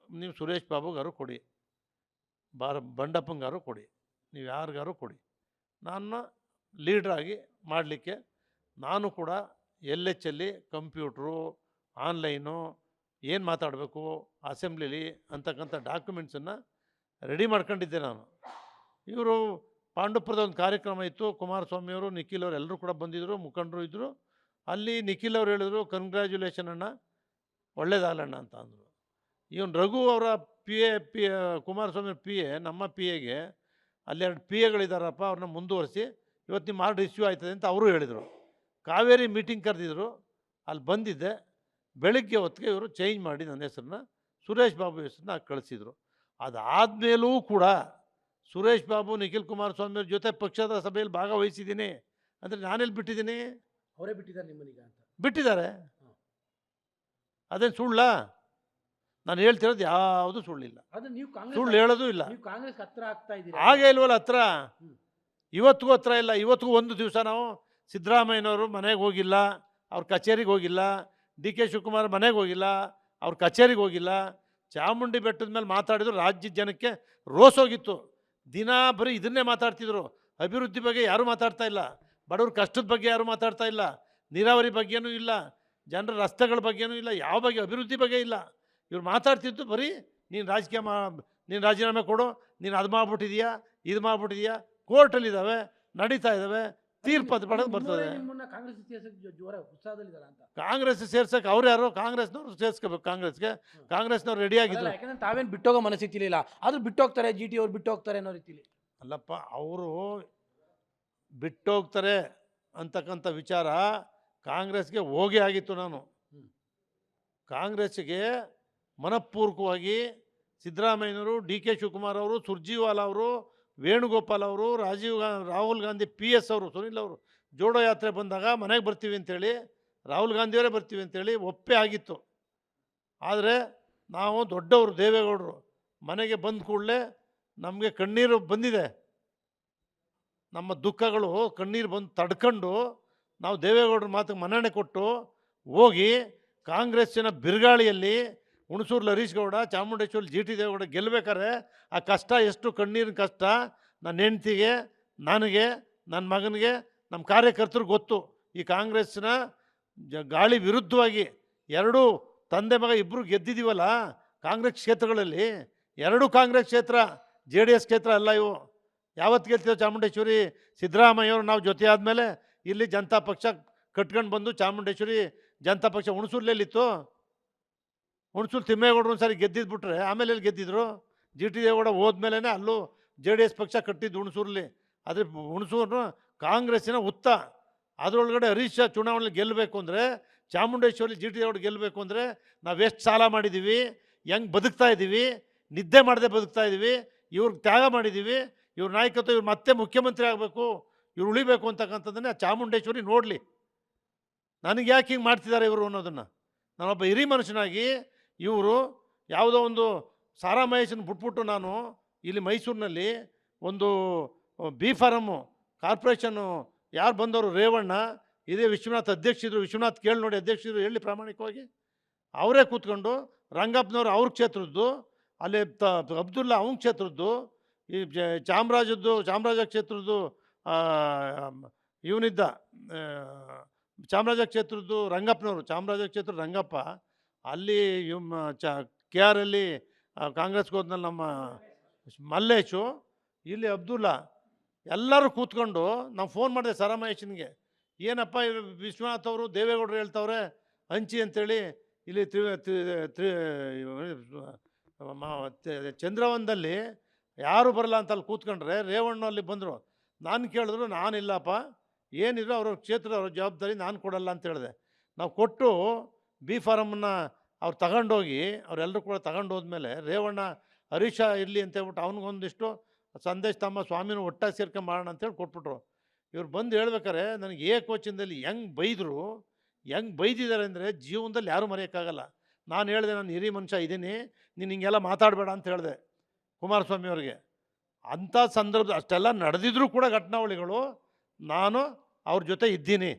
ನೀವು ಸುರೇಶ್ ಬಾಬುಗಾರು ಕೊಡಿ, ಬಂಡಪ್ಪಂಗಾರು ಕೊಡಿ, ನೀವು ಯಾರಿಗಾರು ಕೊಡಿ, ನನ್ನ ಲೀಡ್ರಾಗಿ ಮಾಡಲಿಕ್ಕೆ ನಾನು ಕೂಡ ಎಲ್ ಎಚ್ ಅಲ್ಲಿ ಕಂಪ್ಯೂಟ್ರು ಆನ್ಲೈನು ಏನು ಮಾತಾಡಬೇಕು ಅಸೆಂಬ್ಲಿಲಿ ಅಂತಕ್ಕಂಥ ಡಾಕ್ಯುಮೆಂಟ್ಸನ್ನು ರೆಡಿ ಮಾಡ್ಕೊಂಡಿದ್ದೆ ನಾನು. ಇವರು ಪಾಂಡುಪುರದ ಒಂದು ಕಾರ್ಯಕ್ರಮ ಇತ್ತು, ಕುಮಾರಸ್ವಾಮಿಯವರು ನಿಖಿಲ್ ಅವರು ಎಲ್ಲರೂ ಕೂಡ ಬಂದಿದ್ದರು, ಮುಖಂಡರು ಇದ್ದರು. ಅಲ್ಲಿ ನಿಖಿಲ್ ಅವ್ರು ಹೇಳಿದ್ರು, ಕಂಗ್ರ್ಯಾಚುಲೇಷನ್ ಅಣ್ಣ, ಒಳ್ಳೇದಾಗಲಣ್ಣ ಅಂತ ಅಂದರು. ಇವನು ರಘು ಅವರ ಪಿ ಎ ಕುಮಾರಸ್ವಾಮಿ ನಮ್ಮ ಪಿ ಎಗೆ ಅಲ್ಲಿ 2 ಪಿ ಎಗಳಿದ್ದಾರಪ್ಪ, ಅವ್ರನ್ನ ಮುಂದುವರಿಸಿ ಇವತ್ತು ನಿಮ್ಮ ಆರ್ಡರ್ ಇಶ್ಯೂ ಆಯ್ತದೆ ಅಂತ ಅವರು ಹೇಳಿದರು. ಕಾವೇರಿ ಮೀಟಿಂಗ್ ಕರೆದಿದ್ರು, ಅಲ್ಲಿ ಬಂದಿದ್ದೆ. ಬೆಳಗ್ಗೆ ಹೊತ್ತಿಗೆ ಇವರು ಚೇಂಜ್ ಮಾಡಿ ನನ್ನ ಹೆಸರನ್ನ ಸುರೇಶ್ ಬಾಬು ಹೆಸರನ್ನ ಕಳಿಸಿದರು. ಅದಾದಮೇಲೂ ಕೂಡ ಸುರೇಶ್ ಬಾಬು ನಿಖಿಲ್ ಕುಮಾರಸ್ವಾಮಿ ಅವ್ರ ಜೊತೆ ಪಕ್ಷದ ಸಭೆಯಲ್ಲಿ ಭಾಗವಹಿಸಿದ್ದೀನಿ ಅಂದರೆ ನಾನೆಲ್ಲಿ ಬಿಟ್ಟಿದ್ದೀನಿ? ಅವರೇ ಬಿಟ್ಟಿದ್ದಾರೆ ನಿಮ್ಮನೀಗ ಅಂತ. ಬಿಟ್ಟಿದ್ದಾರೆ. ಅದೇನು ಸುಳ್ಳ? ನಾನು ಹೇಳ್ತಿರೋದು ಯಾವುದು ಸುಳ್ಳಿಲ್ಲ, ಅದು ನೀವು ಸುಳ್ಳು ಹೇಳೋದು ಇಲ್ಲ. ನೀವು ಕಾಂಗ್ರೆಸ್ ಹತ್ರ ಆಗ್ತಾ ಇದ್ದೀರಿ. ಹಾಗೆ ಇಲ್ವಲ್ಲ ಹತ್ರ, ಇವತ್ತಿಗೂ ಹತ್ರ ಇಲ್ಲ. ಇವತ್ತಿಗೂ ಒಂದು ದಿವಸ ನಾವು ಸಿದ್ದರಾಮಯ್ಯನವರು ಮನೆಗೆ ಹೋಗಿಲ್ಲ, ಅವ್ರ ಕಚೇರಿಗೆ ಹೋಗಿಲ್ಲ, ಡಿ ಕೆ ಶಿವಕುಮಾರ್ ಮನೆಗೆ ಹೋಗಿಲ್ಲ, ಅವ್ರ ಕಚೇರಿಗೆ ಹೋಗಿಲ್ಲ. ಚಾಮುಂಡಿ ಬೆಟ್ಟದ ಮೇಲೆ ಮಾತಾಡಿದ್ರು, ರಾಜ್ಯದ ಜನಕ್ಕೆ ರೋಸೋಗಿತ್ತು. ದಿನ ಬರೀ ಇದನ್ನೇ ಮಾತಾಡ್ತಿದ್ರು. ಅಭಿವೃದ್ಧಿ ಬಗ್ಗೆ ಯಾರೂ ಮಾತಾಡ್ತಾ ಇಲ್ಲ, ಬಡವ್ರ ಕಷ್ಟದ ಬಗ್ಗೆ ಯಾರೂ ಮಾತಾಡ್ತಾ ಇಲ್ಲ, ನೀರಾವರಿ ಬಗ್ಗೆನೂ ಇಲ್ಲ, ಜನರ ರಸ್ತೆಗಳ ಬಗ್ಗೆನೂ ಇಲ್ಲ, ಯಾವ ಬಗ್ಗೆ ಅಭಿವೃದ್ಧಿ ಬಗ್ಗೆ ಇಲ್ಲ. ಇವ್ರು ಮಾತಾಡ್ತಿದ್ದು ಬರೀ ನೀನು ನೀನು ರಾಜೀನಾಮೆ ಕೊಡು, ನೀನು ಅದು ಮಾಡ್ಬಿಟ್ಟಿದೀಯಾ, ಇದು ಮಾಡ್ಬಿಟ್ಟಿದೀಯಾ, ಕೋರ್ಟಲ್ಲಿದ್ದಾವೆ, ನಡೀತಾ ಇದ್ದಾವೆ, ತೀರ್ಪು ಅದು ಪಡೆದು ಬರ್ತದೆ. ಕಾಂಗ್ರೆಸ್ ಸೇರ್ಸಕ್ಕೆ ಅವ್ರು ಯಾರು? ಕಾಂಗ್ರೆಸ್ನವ್ರು ಸೇರ್ಸ್ಕೋಬೇಕು. ಕಾಂಗ್ರೆಸ್ನವ್ರು ರೆಡಿ ಆಗಿದ್ರು. ಯಾಕಂದ್ರೆ ತಾವೇನು ಬಿಟ್ಟೋಗೋ ಮನಸ್ಥಿತಿಲಿಲ್ಲ, ಆದ್ರೂ ಬಿಟ್ಟೋಗ್ತಾರೆ, ಜಿ ಟಿ ಅವ್ರು ಬಿಟ್ಟೋಗ್ತಾರೆ ಅನ್ನೋ ರೀತಿಲಿ. ಅಲ್ಲಪ್ಪ, ಅವರು ಬಿಟ್ಟೋಗ್ತಾರೆ ಅಂತಕ್ಕಂಥ ವಿಚಾರ ಕಾಂಗ್ರೆಸ್ಗೆ ಹೋಗೇ ಆಗಿತ್ತು. ನಾನು ಕಾಂಗ್ರೆಸ್ಸಿಗೆ ಮನಪೂರ್ವಕವಾಗಿ ಸಿದ್ದರಾಮಯ್ಯನವರು, ಡಿ ಕೆ ಶಿವಕುಮಾರ್ ಅವರು, ಸುರ್ಜಿವಾಲಾ ಅವರು, ವೇಣುಗೋಪಾಲ್ ಅವರು, ರಾಹುಲ್ ಗಾಂಧಿ PS ಅವರು, ಸುನಿಲ್ ಅವರು ಜೋಡೋ ಯಾತ್ರೆ ಬಂದಾಗ ಮನೆಗೆ ಬರ್ತೀವಿ ಅಂತೇಳಿ, ರಾಹುಲ್ ಗಾಂಧಿಯವರೇ ಬರ್ತೀವಿ ಅಂತೇಳಿ ಒಪ್ಪೆ ಆಗಿತ್ತು. ಆದರೆ ನಾವು ದೊಡ್ಡವರು ದೇವೇಗೌಡರು ಮನೆಗೆ ಬಂದ ಕೂಡಲೇ ನಮಗೆ ಕಣ್ಣೀರು ಬಂದಿದೆ. ನಮ್ಮ ದುಃಖಗಳು ಕಣ್ಣೀರು ಬಂದು ತಡ್ಕೊಂಡು ನಾವು ದೇವೇಗೌಡರ ಮಾತಿಗೆ ಮನ್ನಣೆ ಕೊಟ್ಟು ಹೋಗಿ ಕಾಂಗ್ರೆಸ್ಸಿನ ಬಿರುಗಾಳಿಯಲ್ಲಿ ಹುಣಸೂರು ಹರೀಶ್ ಗೌಡ, ಚಾಮುಂಡೇಶ್ವರಿ ಜಿ ಟಿ ದೇವೇಗೌಡ ಗೆಲ್ಲಬೇಕಾದ್ರೆ ಆ ಕಷ್ಟ ಎಷ್ಟು ಕಣ್ಣೀರಿನ ಕಷ್ಟ ನನ್ನ ಹೆಂಡ್ತಿಗೆ, ನನಗೆ, ನನ್ನ ಮಗನಿಗೆ, ನಮ್ಮ ಕಾರ್ಯಕರ್ತರಿಗೆ ಗೊತ್ತು. ಈ ಕಾಂಗ್ರೆಸ್ಸಿನ ಗಾಳಿ ವಿರುದ್ಧವಾಗಿ 2 ತಂದೆ ಮಗ ಇಬ್ಬರು ಗೆದ್ದಿದ್ದೀವಲ್ಲ ಕಾಂಗ್ರೆಸ್ ಕ್ಷೇತ್ರಗಳಲ್ಲಿ. 2 ಕಾಂಗ್ರೆಸ್ ಕ್ಷೇತ್ರ, JDS ಕ್ಷೇತ್ರ ಅಲ್ಲ ಇವು. ಯಾವತ್ತು ಗೆಲ್ತೀವೋ ಚಾಮುಂಡೇಶ್ವರಿ? ಸಿದ್ದರಾಮಯ್ಯವರು ನಾವು ಜೊತೆ ಆದಮೇಲೆ ಇಲ್ಲಿ ಜನತಾ ಪಕ್ಷ ಕಟ್ಕೊಂಡು ಬಂದು ಚಾಮುಂಡೇಶ್ವರಿ ಜನತಾ ಪಕ್ಷ ಹುಣಸೂರ್ಲೆಲ್ಲಿತ್ತು? ಹುಣಸೂರು ತಿಮ್ಮೇಗೌಡರು ಒಂದು ಸಾರಿ ಗೆದ್ದಿದ್ಬಿಟ್ರೆ ಆಮೇಲೆ ಎಲ್ಲಿ ಗೆದ್ದಿದ್ರು? ಜಿ ಟಿ ದೇವೇಗೌಡ ಹೋದ್ಮೇಲೆ ಅಲ್ಲೂ JDS ಪಕ್ಷ ಕಟ್ಟಿದ್ದು ಹುಣಸೂರಲ್ಲಿ. ಆದರೆ ಹುಣಸೂರು ಕಾಂಗ್ರೆಸ್ಸಿನ ಹುತ್ತ. ಅದರೊಳಗಡೆ ಹರೀಶ್ ಚುನಾವಣೆಯಲ್ಲಿ ಗೆಲ್ಲಬೇಕು ಅಂದರೆ, ಚಾಮುಂಡೇಶ್ವರಿ ಜಿ ಟಿ ದೇವೇಗೌಡ ಗೆಲ್ಲಬೇಕು ಅಂದರೆ ನಾವು ಎಷ್ಟು ಸಾಲ ಮಾಡಿದ್ದೀವಿ, ಹೆಂಗೆ ಬದುಕ್ತಾ ಇದ್ದೀವಿ, ನಿದ್ದೆ ಮಾಡದೆ ಬದುಕ್ತಾ ಇದ್ದೀವಿ, ಇವ್ರಿಗೆ ತ್ಯಾಗ ಮಾಡಿದ್ದೀವಿ, ಇವ್ರ ನಾಯಕತ್ವ, ಇವ್ರು ಮತ್ತೆ ಮುಖ್ಯಮಂತ್ರಿ ಆಗಬೇಕು, ಇವ್ರು ಉಳಿಬೇಕು ಅಂತಕ್ಕಂಥದ್ದನ್ನೇ ಚಾಮುಂಡೇಶ್ವರಿ ನೋಡಲಿ. ನನಗೆ ಯಾಕೆ ಹಿಂಗೆ ಮಾಡ್ತಿದ್ದಾರೆ ಇವರು ಅನ್ನೋದನ್ನು ನಾನೊಬ್ಬ ಹಿರಿ ಮನುಷ್ಯನಾಗಿ, ಇವರು ಯಾವುದೋ ಒಂದು ಸಾರಾ ಮಹೇಶನ ಬಿಟ್ಬಿಟ್ಟು ನಾನು ಇಲ್ಲಿ ಮೈಸೂರಿನಲ್ಲಿ ಒಂದು ಬಿ ಫಾರಮ್ಮು ಕಾರ್ಪೊರೇಷನ್ನು ಯಾರು ಬಂದವರು, ರೇವಣ್ಣ, ಇದೇ ವಿಶ್ವನಾಥ್ ಅಧ್ಯಕ್ಷರು, ವಿಶ್ವನಾಥ್ ಕೇಳಿ ನೋಡಿ ಅಧ್ಯಕ್ಷರು ಹೇಳಿ ಪ್ರಾಮಾಣಿಕವಾಗಿ, ಅವರೇ ಕೂತ್ಕೊಂಡು ರಂಗಪ್ಪನವರು ಅವ್ರ ಕ್ಷೇತ್ರದ್ದು, ಅಲ್ಲಿ ಅಬ್ದುಲ್ಲಾ ಅವನ ಕ್ಷೇತ್ರದ್ದು, ಈ ಚಾಮರಾಜ ಕ್ಷೇತ್ರದ್ದು ಇವನಿದ್ದ ಚಾಮರಾಜ ಕ್ಷೇತ್ರದ್ದು ರಂಗಪ್ಪನವರು, ಚಾಮರಾಜ ಕ್ಷೇತ್ರ ರಂಗಪ್ಪ, ಅಲ್ಲಿ KR ಅಲ್ಲಿ ಕಾಂಗ್ರೆಸ್ಗೆ ಹೋದ್ನಲ್ಲಿ ನಮ್ಮ ಮಲ್ಲೇಶು, ಇಲ್ಲಿ ಅಬ್ದುಲ್ಲಾ, ಎಲ್ಲರೂ ಕೂತ್ಕೊಂಡು ನಾವು ಫೋನ್ ಮಾಡಿದೆ ಸಾರಾ ಮಹೇಶನ್ಗೆ, ಏನಪ್ಪ ವಿಶ್ವನಾಥ್ ಅವರು ದೇವೇಗೌಡರು ಹೇಳ್ತವ್ರೆ ಹಂಚಿ ಅಂತೇಳಿ, ಇಲ್ಲಿ ಚಂದ್ರವನದಲ್ಲಿ ಯಾರು ಬರಲ್ಲ ಅಂತ ಅಲ್ಲಿ ಕೂತ್ಕೊಂಡ್ರೆ ರೇವಣ್ಣ ಅಲ್ಲಿ ಬಂದರು. ನಾನು ಕೇಳಿದ್ರು, ನಾನಿಲ್ಲಪ್ಪ, ಏನಿದ್ರು ಅವ್ರ ಕ್ಷೇತ್ರ ಅವ್ರ ಜವಾಬ್ದಾರಿ, ನಾನು ಕೊಡಲ್ಲ ಅಂತ ಹೇಳಿದೆ. ನಾವು ಕೊಟ್ಟು ಬಿ ಫಾರಮನ್ನು ಅವ್ರು ತಗೊಂಡೋಗಿ ಅವರೆಲ್ಲರೂ ಕೂಡ ತಗೊಂಡು ಹೋದ್ಮೇಲೆ ರೇವಣ್ಣ ಹರೀಶ ಇರಲಿ ಅಂತ ಹೇಳ್ಬಿಟ್ಟು ಅವ್ನಿಗೊಂದಿಷ್ಟು ಸಂದೇಶ ತಮ್ಮ ಸ್ವಾಮಿನೂ ಒಟ್ಟಾಗಿ ಸೇರ್ಕೊಂಡು ಮಾಡೋಣ ಅಂತೇಳಿ ಕೊಟ್ಬಿಟ್ರು. ಇವ್ರು ಬಂದು ಹೇಳ್ಬೇಕಾರೆ ನನಗೆ ಏಕವಚನದಲ್ಲಿ ಹೆಂಗೆ ಬೈದಿದ್ದಾರೆ ಅಂದರೆ ಜೀವನದಲ್ಲಿ ಯಾರೂ ಮರೆಯೋಕ್ಕಾಗಲ್ಲ. ನಾನು ಹೇಳಿದೆ, ನಾನು ಹಿರಿಯ ಮನುಷ್ಯ ಇದ್ದೀನಿ, ನೀನು ಹಿಂಗೆಲ್ಲ ಮಾತಾಡಬೇಡ ಅಂತ ಹೇಳಿದೆ ಕುಮಾರಸ್ವಾಮಿ ಅವ್ರಿಗೆ. ಅಂಥ ಸಂದರ್ಭ ಅಷ್ಟೆಲ್ಲ ನಡೆದಿದ್ರೂ ಕೂಡ ಘಟನಾವಳಿಗಳು, ನಾನು ಅವ್ರ ಜೊತೆ ಇದ್ದೀನಿ,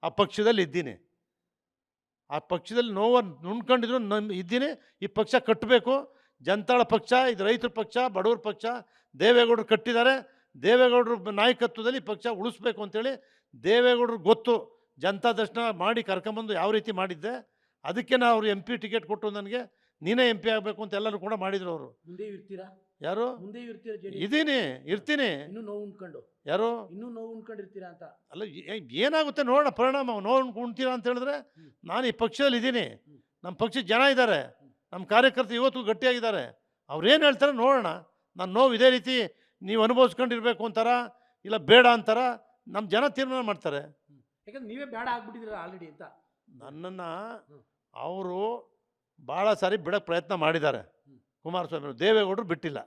ಆ ಪಕ್ಷದಲ್ಲಿ ಇದ್ದೀನಿ, ಆ ಪಕ್ಷದಲ್ಲಿ ನೋವನ್ನು ನುಣ್ಕೊಂಡಿದ್ರು ಇದ್ದೀನಿ. ಈ ಪಕ್ಷ ಕಟ್ಟಬೇಕು, ಜನತಾಳ ಪಕ್ಷ, ಇದು ರೈತರ ಪಕ್ಷ, ಬಡವ್ರ ಪಕ್ಷ, ದೇವೇಗೌಡರು ಕಟ್ಟಿದ್ದಾರೆ, ದೇವೇಗೌಡರ ನಾಯಕತ್ವದಲ್ಲಿ ಈ ಪಕ್ಷ ಉಳಿಸ್ಬೇಕು ಅಂತೇಳಿ ದೇವೇಗೌಡರು ಗೊತ್ತು. ಜನತಾ ದರ್ಶನ ಮಾಡಿ ಕರ್ಕೊಂಬಂದು ಯಾವ ರೀತಿ ಮಾಡಿದ್ದೆ, ಅದಕ್ಕೆ ನಾವು ಅವರು MP ಟಿಕೆಟ್ ಕೊಟ್ಟು ನನಗೆ ನೀನೇ MP ಆಗಬೇಕು ಅಂತ ಎಲ್ಲರೂ ಕೂಡ ಮಾಡಿದ್ರು ಅವರು. ಮುಂದೆ ಇರ್ತೀರಾ? ಯಾರು? ಮುಂದೆ ಇರ್ತೀರಾ? ಇರ್ತೀನಿ. ಇನ್ನೂ ನೋವು ಉಂಡ್ಕೊಂಡು? ಯಾರು? ಇನ್ನೂ ನೋವು ಉಂಡ್ಕೊಂಡಿರ್ತೀರಾ ಅಂತ? ಅಲ್ಲ, ಏನಾಗುತ್ತೆ ನೋಡೋಣ ಪರಿಣಾಮ. ನೋವು ಉಣ್ತೀರಾ ಅಂತ ಹೇಳಿದ್ರೆ ನಾನು ಈ ಪಕ್ಷದಲ್ಲಿ ಇದ್ದೀನಿ, ನಮ್ಮ ಪಕ್ಷದ ಜನ ಇದ್ದಾರೆ, ನಮ್ಮ ಕಾರ್ಯಕರ್ತರು ಇವತ್ತು ಗಟ್ಟಿಯಾಗಿದ್ದಾರೆ, ಅವ್ರೇನು ಹೇಳ್ತಾರೆ ನೋಡೋಣ. ನನ್ನ ನೋವು ಇದೇ ರೀತಿ ನೀವು ಅನುಭವಿಸ್ಕೊಂಡಿರ್ಬೇಕು ಅಂತಾರ, ಇಲ್ಲ ಬೇಡ ಅಂತಾರ, ನಮ್ಮ ಜನ ತೀರ್ಮಾನ ಮಾಡ್ತಾರೆ. ಯಾಕಂದ್ರೆ ನೀವೇ ಬೇಡ ಆಗ್ಬಿಟ್ಟಿದ್ದೀರಾ ಆಲ್ರೆಡಿ ಅಂತ. ನನ್ನನ್ನು ಅವರು ಭಾಳ ಸಾರಿ ಬಿಡೋಕ್ಕೆ ಪ್ರಯತ್ನ ಮಾಡಿದ್ದಾರೆ ಕುಮಾರಸ್ವಾಮಿಯವರು. ದೇವೇಗೌಡರು ಬಿಟ್ಟಿಲ್ಲ.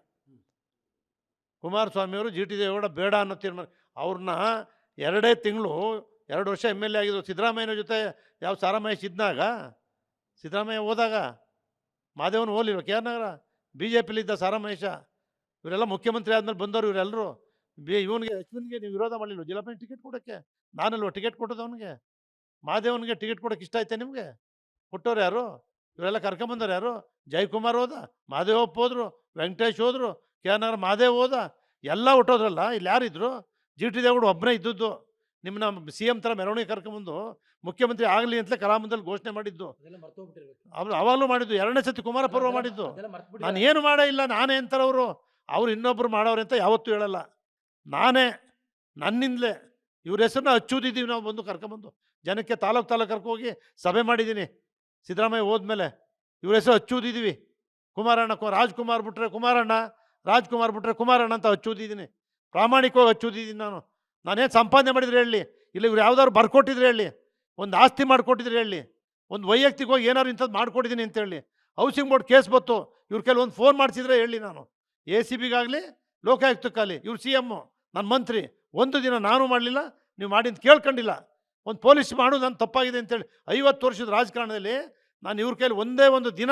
ಕುಮಾರಸ್ವಾಮಿಯವರು GT ದೇವೇಗೌಡ ಬೇಡ ಅನ್ನೋ ತೀರ್ಮಾನ. ಅವ್ರನ್ನ 2 ತಿಂಗಳು 2 ವರ್ಷ MLA ಆಗಿದ್ರು. ಸಿದ್ದರಾಮಯ್ಯನ ಜೊತೆ ಯಾವ ಸಾರಾಮಹೇಶ್ ಇದ್ದಾಗ, ಸಿದ್ದರಾಮಯ್ಯ ಹೋದಾಗ ಮಾದೇವನ ಹೋಲಿಲ್ವ KR ನಗರ? BJPಲಿದ್ದ ಸಾರಾಮಹೇಶ, ಇವರೆಲ್ಲ ಮುಖ್ಯಮಂತ್ರಿ ಆದಮೇಲೆ ಬಂದವರು ಇವರೆಲ್ಲರೂ. ಇವನಿಗೆ ಅಶ್ವಿನ್ಗೆ ನೀವು ವಿರೋಧ ಮಾಡಲಿಲ್ಲ ಜಿಲ್ಲಾ ಪಂಚಾಯತ್ ಟಿಕೆಟ್ ಕೊಡೋಕ್ಕೆ? ನಾನಲ್ವ ಟಿಕೆಟ್ ಕೊಟ್ಟೋದು ಅವನಿಗೆ? ಮಾದೇವನಿಗೆ ಟಿಕೆಟ್ ಕೊಡೋಕ್ಕೆ ಇಷ್ಟ ಆಯ್ತಾ ನಿಮಗೆ? ಕೊಟ್ಟವ್ರು ಯಾರು? ಇವರೆಲ್ಲ ಕರ್ಕೊಂಬಂದವ್ರು ಯಾರು? ಜಯಕುಮಾರ್ ಹೋದ, ಮಾದೇವಪ್ಪ ಹೋದರು, ವೆಂಕಟೇಶ್ ಹೋದರು, KR ನಗರ ಮಾದೇವ್ ಹೋದ, ಎಲ್ಲ ಹೊಟ್ಟೋದ್ರಲ್ಲ. ಇಲ್ಲಿ ಯಾರಿದ್ರು? GT ದೇವೇಗೌಡ ಒಬ್ಬನೇ ಇದ್ದದ್ದು. ನಿಮ್ಮನ್ನ CM ಥರ ಮೆರವಣಿಗೆ ಕರ್ಕೊಂಬಂದು ಮುಖ್ಯಮಂತ್ರಿ ಆಗಲಿ ಅಂತಲೇ ಕಲಾಮಂದಲ್ಲಿ ಘೋಷಣೆ ಮಾಡಿದ್ದು. ಅವ್ರು ಅವಾಗಲೂ ಮಾಡಿದ್ದು. 2ನೇ ಸತಿ ಕುಮಾರ ಪರ್ವ ಮಾಡಿದ್ದು. ನಾನು ಏನು ಮಾಡೇ ಇಲ್ಲ, ನಾನೇ ಅಂತಾರೆ ಅವರು. ಅವ್ರು ಇನ್ನೊಬ್ಬರು ಮಾಡೋರು ಅಂತ ಯಾವತ್ತೂ ಹೇಳಲ್ಲ. ನಾನೇ, ನನ್ನಿಂದಲೇ ಇವ್ರ ಹೆಸರನ್ನ ಹಚ್ಚುದಿದ್ದೀವಿ ನಾವು. ಬಂದು ಕರ್ಕೊಂಬಂದು ಜನಕ್ಕೆ ತಾಲೂಕು ಕರ್ಕೋಗಿ ಸಭೆ ಮಾಡಿದ್ದೀನಿ. ಸಿದ್ದರಾಮಯ್ಯ ಹೋದ್ಮೇಲೆ ಇವ್ರ ಹೆಸರು ಹಚ್ಚುದಿದ್ದೀವಿ. ಕುಮಾರಣ್ಣ, ರಾಜ್ಕುಮಾರ್ ಬಿಟ್ರೆ ಕುಮಾರಣ್ಣ, ರಾಜ್ಕುಮಾರ್ ಬಿಟ್ರೆ ಕುಮಾರಣ್ಣ ಅಂತ ಹಚ್ಚುದಿದ್ದೀನಿ. ಪ್ರಾಮಾಣಿಕವಾಗಿ ಹಚ್ಚುದಿದ್ದೀನಿ ನಾನು. ನಾನೇನು ಸಂಪಾದನೆ ಮಾಡಿದ್ರೆ ಹೇಳಿ, ಇಲ್ಲ ಇವ್ರು ಯಾವ್ದಾದ್ರು ಬರ್ಕೊಟ್ಟಿದ್ರೆ ಹೇಳಿ, ಒಂದು ಆಸ್ತಿ ಮಾಡಿಕೊಟ್ಟಿದ್ರೆ ಹೇಳಿ, ಒಂದು ವೈಯಕ್ತಿಕವಾಗಿ ಏನಾದ್ರು ಇಂಥದ್ದು ಮಾಡಿಕೊಟ್ಟಿದ್ದೀನಿ ಅಂತ ಹೇಳಿ. ಹೌಸಿಂಗ್ ಬೋರ್ಡ್ ಕೇಸ್ ಬಂತು, ಇವ್ರ ಕೆಲವೊಂದು ಫೋನ್ ಮಾಡಿಸಿದ್ರೆ ಹೇಳಿ. ನಾನು ACBಗಾಗಲಿ ಲೋಕಾಯುಕ್ತಕ್ಕಾಗಲಿ ಇವ್ರು CM, ನನ್ನ ಮಂತ್ರಿ, ಒಂದು ದಿನ ನಾನು ಮಾಡಲಿಲ್ಲ, ನೀವು ಮಾಡಿ ಅಂತ ಕೇಳ್ಕೊಂಡಿಲ್ಲ. ಒಂದು ಪೊಲೀಸ್ ಮಾಡೋದು ನಾನು ತಪ್ಪಾಗಿದೆ ಅಂತೇಳಿ 50 ವರ್ಷದ ರಾಜಕಾರಣದಲ್ಲಿ ನಾನು ಇವ್ರ ಕೈಲಿ ಒಂದೇ ಒಂದು ದಿನ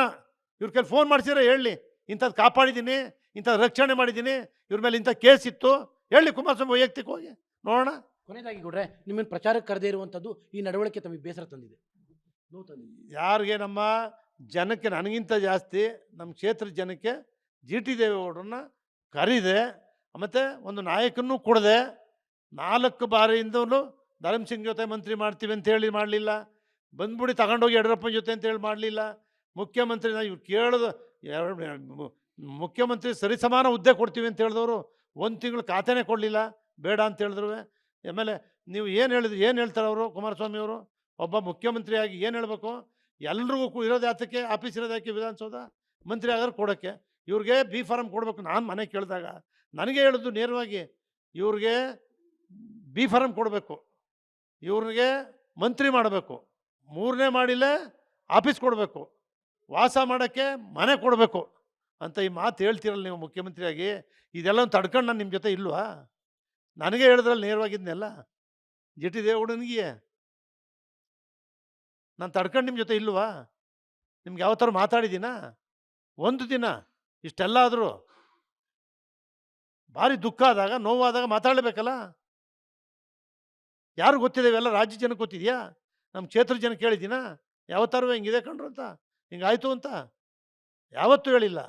ಇವ್ರ ಕೈಲಿ ಫೋನ್ ಮಾಡಿಸಿದ್ರೆ ಹೇಳಿ, ಇಂಥದ್ದು ಕಾಪಾಡಿದ್ದೀನಿ, ಇಂಥದ್ದು ರಕ್ಷಣೆ ಮಾಡಿದ್ದೀನಿ, ಇವ್ರ ಮೇಲೆ ಇಂಥ ಕೇಸ್ ಇತ್ತು ಹೇಳಿ. ಕುಮಾರಸ್ವಾಮಿ ವೈಯಕ್ತಿಕವಾಗಿ ನೋಡೋಣ. ಕೊನೆಯದಾಗಿ ಕೊಡ್ರೆ, ನಿಮ್ಮನ್ನು ಪ್ರಚಾರಕ್ಕೆ ಕರೆದೇ ಇರುವಂಥದ್ದು ಈ ನಡವಳಿಕೆ ತಮಗೆ ಬೇಸರ ತಂದಿದೆ? ನೋವು ತಂದಿದೆ ಯಾರಿಗೆ? ನಮ್ಮ ಜನಕ್ಕೆ, ನನಗಿಂತ ಜಾಸ್ತಿ ನಮ್ಮ ಕ್ಷೇತ್ರದ ಜನಕ್ಕೆ GT ದೇವೇಗೌಡರನ್ನ ಕರೀದೆ, ಮತ್ತು ಒಂದು ನಾಯಕನೂ ಕೊಡದೆ, 4 ಬಾರಿಯಿಂದಲೂ ಧರ್ಮಸಿಂಗ್ ಜೊತೆ ಮಂತ್ರಿ ಮಾಡ್ತೀವಿ ಅಂತ ಹೇಳಿ ಮಾಡಲಿಲ್ಲ. ಬಂದ್ಬಿಡಿ ತಗೊಂಡೋಗಿ ಯಡಿಯೂರಪ್ಪನ ಜೊತೆ ಅಂತೇಳಿ ಮಾಡಲಿಲ್ಲ. ಮುಖ್ಯಮಂತ್ರಿ ಇವ್ರು ಕೇಳೋದು ಮುಖ್ಯಮಂತ್ರಿ ಸರಿಸಮಾನ ಹುದ್ದೆ ಕೊಡ್ತೀವಿ ಅಂತ ಹೇಳಿದವರು 1 ತಿಂಗಳು ಖಾತೆನೇ ಕೊಡಲಿಲ್ಲ, ಬೇಡ ಅಂತ ಹೇಳಿದ್ರು. ಆಮೇಲೆ ನೀವು ಏನು ಹೇಳ್ತಾರೆ ಅವರು? ಕುಮಾರಸ್ವಾಮಿ ಅವರು ಒಬ್ಬ ಮುಖ್ಯಮಂತ್ರಿಯಾಗಿ ಏನು ಹೇಳಬೇಕು? ಎಲ್ರಿಗೂ ಇರೋದು ಯಾತಕ್ಕೆ? ಆಫೀಸ್ ಇರೋದು ಯಾಕೆ? ವಿಧಾನಸೌಧ ಮಂತ್ರಿ ಆಗಾದ್ರೆ ಕೊಡೋಕ್ಕೆ. ಇವ್ರಿಗೆ B ಫಾರಮ್ ಕೊಡಬೇಕು. ನಾನು ಮನೆ ಕೇಳಿದಾಗ ನನಗೆ ಹೇಳಿದ್ದು ನೇರವಾಗಿ, ಇವ್ರಿಗೆ B ಫಾರಮ್ ಕೊಡಬೇಕು, ಇವ್ರಿಗೆ ಮಂತ್ರಿ ಮಾಡಬೇಕು, 3ನೇ ಮಾಡಿಲ್ಲೇ ಆಫೀಸ್ ಕೊಡಬೇಕು, ವಾಸ ಮಾಡೋಕ್ಕೆ ಮನೆ ಕೊಡಬೇಕು ಅಂತ ಈ ಮಾತು ಹೇಳ್ತಿರಲ್ಲ ನೀವು ಮುಖ್ಯಮಂತ್ರಿಯಾಗಿ. ಇದೆಲ್ಲ ತಡ್ಕೊಂಡು ನಾನು ನಿಮ್ಮ ಜೊತೆ ಇಲ್ವಾ? ನನಗೆ ಹೇಳಿದ್ರಲ್ಲಿ ನೇರವಾಗಿದ್ನೆಲ್ಲ GT ದೇವೇಗೌಡನಿಗೆ ನಾನು ತಡ್ಕೊಂಡು ನಿಮ್ಮ ಜೊತೆ ಇಲ್ವಾ? ನಿಮ್ಗೆ ಯಾವ ಥರ ಮಾತಾಡಿದ್ದೀನಾ? ಒಂದು ದಿನ ಇಷ್ಟೆಲ್ಲ ಆದರೂ ಭಾರಿ ದುಃಖ ಆದಾಗ, ನೋವಾದಾಗ ಮಾತಾಡಲೇಬೇಕಲ್ಲ. ಯಾರು ಗೊತ್ತಿದೆ? ಇವೆಲ್ಲ ರಾಜ್ಯ ಜನಕ್ಕೆ ಗೊತ್ತಿದೆಯಾ? ನಮ್ಮ ಕ್ಷೇತ್ರ ಜನಕ್ಕೆ ಹೇಳಿದ್ದೀನಾ ಯಾವತ್ತಾರು ಹಿಂಗಿದೆ ಕಂಡ್ರು ಅಂತ, ಹಿಂಗಾಯ್ತು ಅಂತ? ಯಾವತ್ತೂ ಹೇಳಿಲ್ಲ.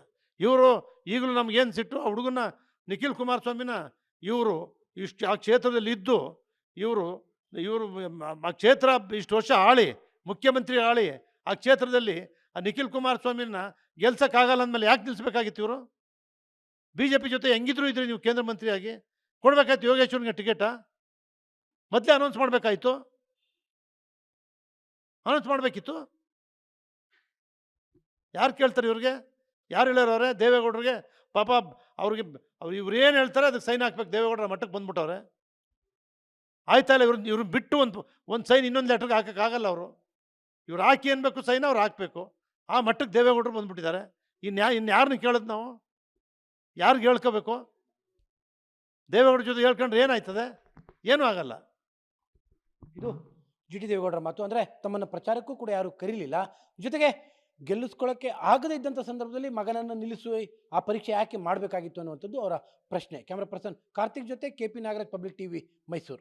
ಇವರು ಈಗಲೂ ನಮಗೇನು ಸಿಟ್ಟು, ಆ ಹುಡುಗನ ನಿಖಿಲ್ ಕುಮಾರಸ್ವಾಮಿನ ಇವರು ಇಷ್ಟು ಆ ಕ್ಷೇತ್ರದಲ್ಲಿ ಇದ್ದು, ಇವರು ಆ ಕ್ಷೇತ್ರ ಇಷ್ಟು ವರ್ಷ ಆಳಿ, ಮುಖ್ಯಮಂತ್ರಿ ಆಳಿ, ಆ ಕ್ಷೇತ್ರದಲ್ಲಿ ಆ ನಿಖಿಲ್ ಕುಮಾರಸ್ವಾಮಿನ ಗೆಲ್ಸೋಕ್ಕಾಗಲ್ಲ ಅಂದಮೇಲೆ ಯಾಕೆ ನಿಲ್ಲಿಸ್ಬೇಕಾಗಿತ್ತು? ಇವರು BJP ಜೊತೆ ಹೆಂಗಿದ್ರು ಇದ್ರಿ ನೀವು ಕೇಂದ್ರ ಮಂತ್ರಿಯಾಗಿ, ಕೊಡಬೇಕಾಯ್ತು ಯೋಗೇಶ್ವರ್ಗೆ ಟಿಕೆಟಾ? ಮೊದಲೇ ಅನೌನ್ಸ್ ಮಾಡಬೇಕಾಯ್ತು, ಅನೌನ್ಸ್ ಮಾಡಬೇಕಿತ್ತು. ಯಾರು ಕೇಳ್ತಾರೆ ಇವ್ರಿಗೆ? ಯಾರು ಹೇಳೋರವ್ರೆ? ದೇವೇಗೌಡರಿಗೆ ಪಾಪ ಅವ್ರಿಗೆ ಇವ್ರು ಏನು ಹೇಳ್ತಾರೆ ಅದಕ್ಕೆ ಸೈನ್ ಹಾಕ್ಬೇಕು. ದೇವೇಗೌಡರ ಮಟ್ಟಕ್ಕೆ ಬಂದ್ಬಿಟ್ಟವ್ರೆ. ಆಯ್ತಾ ಇಲ್ಲ? ಇವ್ರು ಬಿಟ್ಟು ಒಂದು ಸೈನ್ ಇನ್ನೊಂದು ಲೆಟ್ರಿಗೆ ಹಾಕೋಕ್ಕಾಗಲ್ಲ. ಇವ್ರು ಹಾಕಿ ಅನ್ಬೇಕು ಸೈನ್, ಅವ್ರು ಹಾಕಬೇಕು. ಆ ಮಟ್ಟಕ್ಕೆ ದೇವೇಗೌಡರು ಬಂದುಬಿಟ್ಟಿದ್ದಾರೆ. ಇನ್ಯಾರನ್ನ ಕೇಳೋದು ನಾವು? ಯಾರಿಗೆ ಹೇಳ್ಕೋಬೇಕು? ದೇವೇಗೌಡರ ಜೊತೆ ಹೇಳ್ಕೊಂಡ್ರೆ ಏನಾಯ್ತದೆ? ಏನೂ ಆಗಲ್ಲ. ಇದು ಜಿ ಟಿ ದೇವೇಗೌಡರ ಮಾತು. ಅಂದರೆ ತಮ್ಮನ್ನು ಪ್ರಚಾರಕ್ಕೂ ಕೂಡ ಯಾರೂ ಕರೀಲಿಲ್ಲ. ಜೊತೆಗೆ ಗೆಲ್ಲಿಸ್ಕೊಳ್ಳೋಕ್ಕೆ ಆಗದೇ ಇದ್ದಂಥ ಸಂದರ್ಭದಲ್ಲಿ ಮಗನನ್ನು ನಿಲ್ಲಿಸಿ ಆ ಪರೀಕ್ಷೆ ಯಾಕೆ ಮಾಡಬೇಕಾಗಿತ್ತು ಅನ್ನುವಂಥದ್ದು ಅವರ ಪ್ರಶ್ನೆ. ಕ್ಯಾಮ್ರಾ ಪರ್ಸನ್ ಕಾರ್ತಿಕ್ ಜೊತೆ K P Nagaraj, public TV, Mysuru.